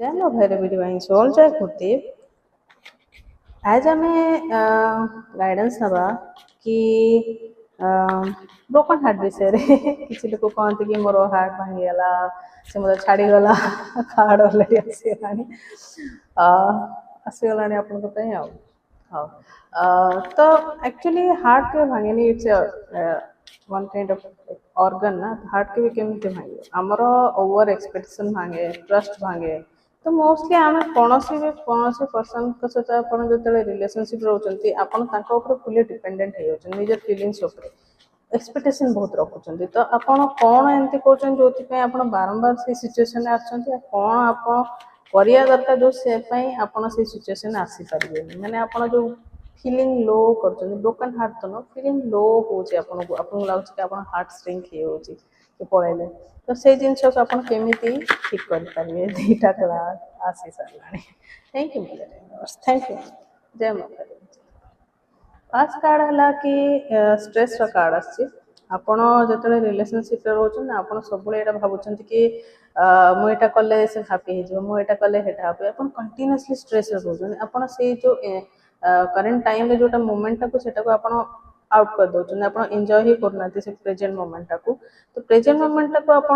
Jam of Heritage Divine Soul Jai Kurdev. आज आम guidance नवा कि ब्रोकन हार्ट विषय किसी लोग कहते कि मोर हार्ट भांगीगला से मतलब छाड़ीगला हार्ट अलरेडी आसीगला आपण हाँ तो एक्चुअली हार्ट के भांगे it's one kind of organ ना हार्ट के भी केमती भांगे आमर ओवर एक्सपेक्टेशन भांगे ट्रस्ट भांगे तो मोस्टली आम कौन पर्सन सहित आप जो रिलेशनशिप रोचे आप फुली डिपेंडेंट हो निज फिलिंग्स एक्सपेक्टेशन बहुत रखुच्च तो आप कौन एमती कर जो आप बारंबार से सिचुएशन आसान कौन आप करवा दरकार जो से आप सिचुएशन आसीपारे मैंने आप जो फीलिंग लो कर ब्रोकन हार्ट तो न फीलिंग लो हो लगे कि आप हार्ट स्ट्रिंक हो पलैले तो से जिनस को आप केमी ठीक करेंगे दुईटा क्लास आसी सारे थैंक यू थैंक यू जय माता फर्स्ट कार्ड है कि स्ट्रेस कार्ड आपण जो रिलेशनशिप रोचन आप सब भावुं कि मुझे कले से हापी हो मुझे कले हापी आप कंटिन्यूअसली स्ट्रेस रोचन आप जो करेन्ट टाइम जो मोमेंट को आप आउट कर दौरान आप एंजॉय ही करना से प्रेजेंट मोमेंट को तो प्रेजेंट मोमेंट को आप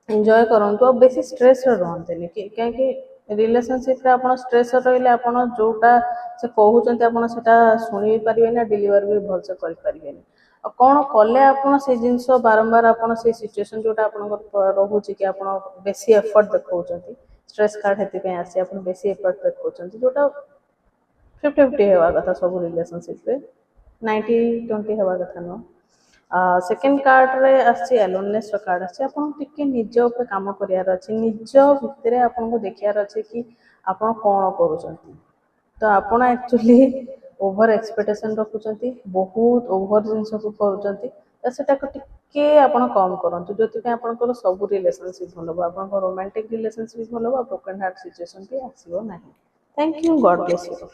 एंजॉय करूँ और बेसी स्ट्रेस रुहतनि कहीं रिलेशनशिप आप स्ट्रेस रही आप जोटा से कहते आप शुणी पारे ना डिलीवर भी भलसे करें कौन कले आप जिनस बारंबार आप सिचुएशन जोटा रोचे कि आप बेसी एफर्ट देखा स्ट्रेस कार्ड से आसी आप बेसी एफर्ट देखा जोटा 50-50 होगा कथा सब रिलेशनशिप 90-20 होगा कथा नुह सेकेंड कार्ड रे आसी एलोननेस कार्ड आसी आपन टिके निज ऊपर काम करियार अछि निज भितरे आपन को देखियार अछि कि आपन कोन करूछंती तो आपन एक्चुअली ओवर एक्सपेक्टेशन रखुछंती बहुत ओवर जिंस को करूछंती तो सेटा को टिके आपन कम करंतु जोति पे आपन को सब रिलेशनशिप भलो आपन को रोमांटिक रिलेशनशिप भलो ब्रोकन हार्ट सिचुएशन भी आसीबो नाही thank you God bless you